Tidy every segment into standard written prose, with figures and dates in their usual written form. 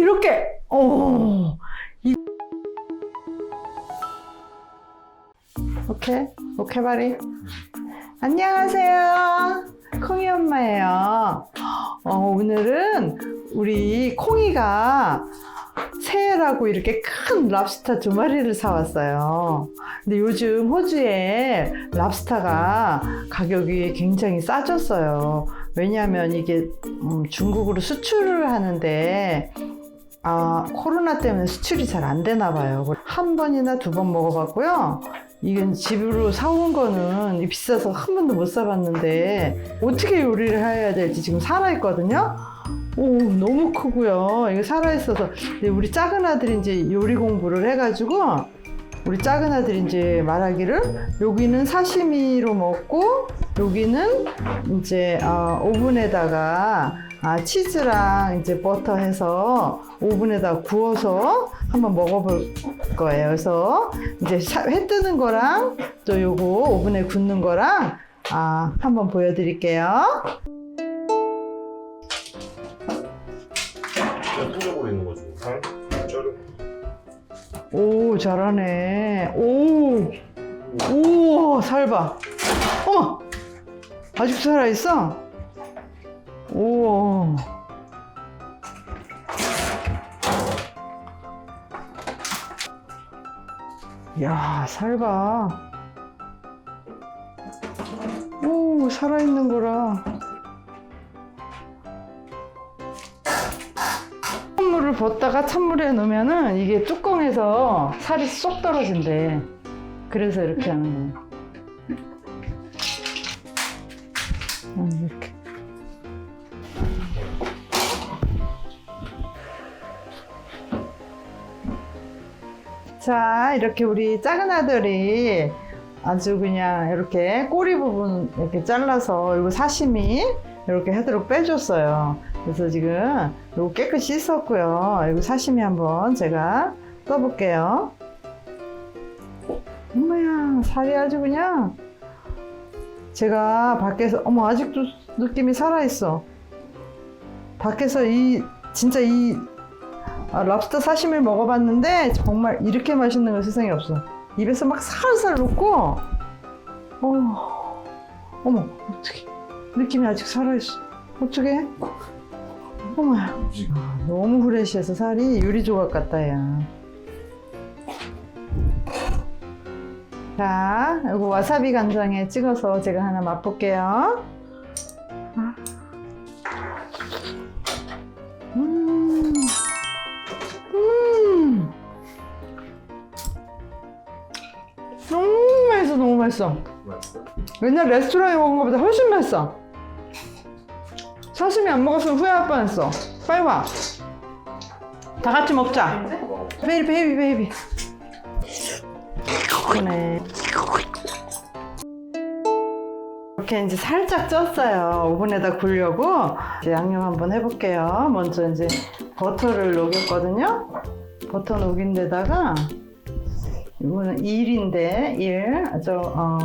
이렇게. 오케이, 바리. 안녕하세요. 콩이 엄마예요. 오늘은 우리 콩이가 새해라고 이렇게 큰 랍스터 2마리를 사왔어요. 근데 요즘 호주에 랍스터가 가격이 굉장히 싸졌어요. 왜냐하면 이게 중국으로 수출을 하는데 코로나 때문에 수출이 잘 안 되나 봐요. 한 번이나 2번 먹어봤고요. 이건 집으로 사온 거는 비싸서 한 번도 못 사봤는데 어떻게 요리를 해야 될지 지금 살아있거든요. 너무 크고요. 이거 살아있어서 우리 작은 아들이 이제 요리 공부를 해가지고 우리 작은 아들이 이제 말하기를 여기는 사시미로 먹고 여기는 이제 오븐에다가 치즈랑 이제 버터 해서 오븐에다 구워서 한번 먹어볼 거예요. 그래서 이제 회 뜨는 거랑 또 요거 오븐에 굽는 거랑 한번 보여드릴게요. 뜯어보고 있는 거죠. 살 자르고. 오, 잘하네. 오, 살 봐. 어머, 아직 살아있어? 오. 야, 살 봐. 오, 살아있는 거라. 찬물을 붓다가 찬물에 넣으면은 이게 뚜껑에서 살이 쏙 떨어진대. 그래서 이렇게 하는 거야. 이렇게. 자, 이렇게 우리 작은 아들이 아주 그냥 이렇게 꼬리 부분 이렇게 잘라서 이거 사시미 이렇게 하도록 빼줬어요. 그래서 지금 이거 깨끗이 씻었고요. 이거 사시미 한번 제가 떠볼게요. 엄마야, 살이 아주 그냥 제가 밖에서 아직도 느낌이 살아있어. 밖에서 진짜 랍스터 사시미를 먹어봤는데 정말 이렇게 맛있는 거 세상에 없어. 입에서 막 살살 녹고 어머, 어떡해. 느낌이 아직 살아있어. 어떡해? 어머야, 너무 후레쉬해서 살이 유리조각 같다, 야. 자, 이거 와사비 간장에 찍어서 제가 하나 맛볼게요. 너무 맛있어. 옛날 레스토랑에 먹은 것보다 훨씬 맛있어. 사시미 안 먹었으면 후회할 뻔했어. 빨리 와. 다 같이 먹자. 베이비. 그러네. 이렇게 이제 살짝 쪘어요. 오븐에다 굴려고 이제 양념 한번 해볼게요. 먼저 이제 버터를 녹였거든요. 버터 녹인 데다가 이거는 일인데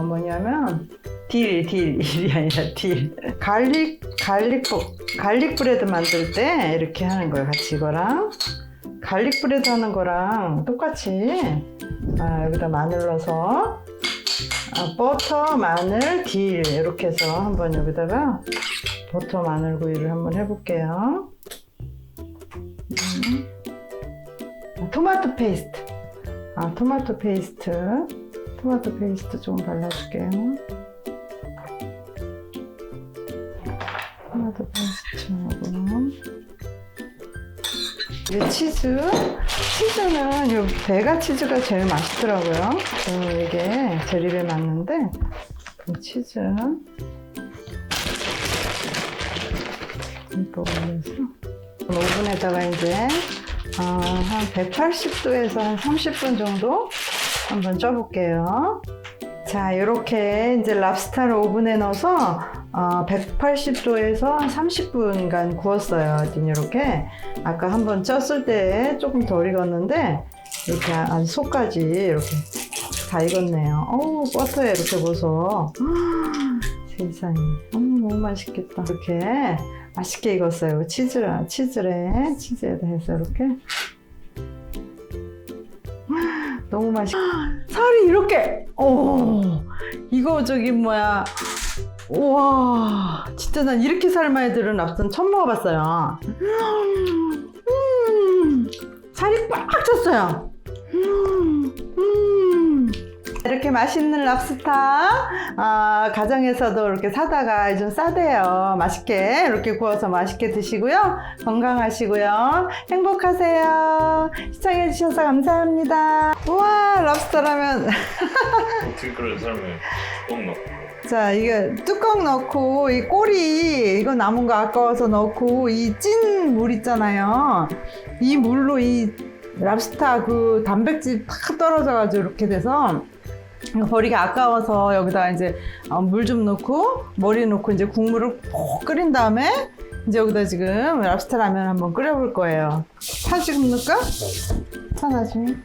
뭐냐면 일이 아니라 딜. 갈릭 브레드 만들 때 이렇게 하는 거예요. 같이 이거랑 갈릭 브레드 하는 거랑 똑같이 여기다 마늘 넣어서 버터, 마늘, 딜 이렇게 해서 한번 여기다가 버터, 마늘 구이를 한번 해볼게요. 토마토 페이스트. 토마토 페이스트 좀 발라줄게요. 토마토 페이스트하고 치즈는 이 베가 치즈가 제일 맛있더라고요. 이게 제 입에 맞는데 이 치즈 이거 올려서 오븐에다가 이제 한 180도에서 한 30분 정도 한번 쪄볼게요. 자, 이렇게 이제 랍스타를 오븐에 넣어서 180도에서 한 30분간 구웠어요. 이렇게 아까 한번 쪘을 때 조금 덜 익었는데 이렇게 아주 속까지 이렇게 다 익었네요. 버터에 이렇게 보소. 세상에, 너무 맛있겠다. 이렇게 맛있게 익었어요. 치즈에다 해서 이렇게. 너무 맛있. 살이 이렇게. 오, 이거 저기 뭐야. 우와, 진짜 난 이렇게 살 많이 들은 랍스터는 처음 먹어봤어요. 살이 꽉 찼어요. 이렇게 맛있는 랍스터 가정에서도 이렇게 사다가 좀 싸대요. 맛있게 이렇게 구워서 맛있게 드시고요. 건강하시고요. 행복하세요. 시청해주셔서 감사합니다. 우와, 랍스터라면 어떻게 끓여서 삶에 뚜껑 넣고. 자, 이게 뚜껑 넣고 이 꼬리 이거 남은 거 아까워서 넣고 이 찐 물 있잖아요. 이 물로 이 랍스터 그 단백질 탁 떨어져가지고 이렇게 돼서 이거 버리기 아까워서 여기다가 이제 물 좀 넣고 머리 넣고 이제 국물을 푹 끓인 다음에 이제 여기다 지금 랍스터 라면 한번 끓여볼 거예요. 파 지금 넣을까? 파 나중에.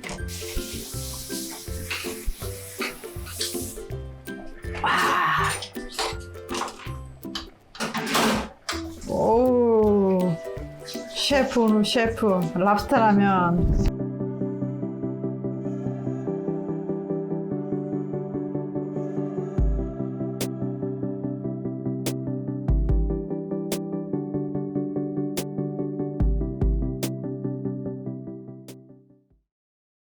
오, 셰프 오늘 셰프 랍스터 라면.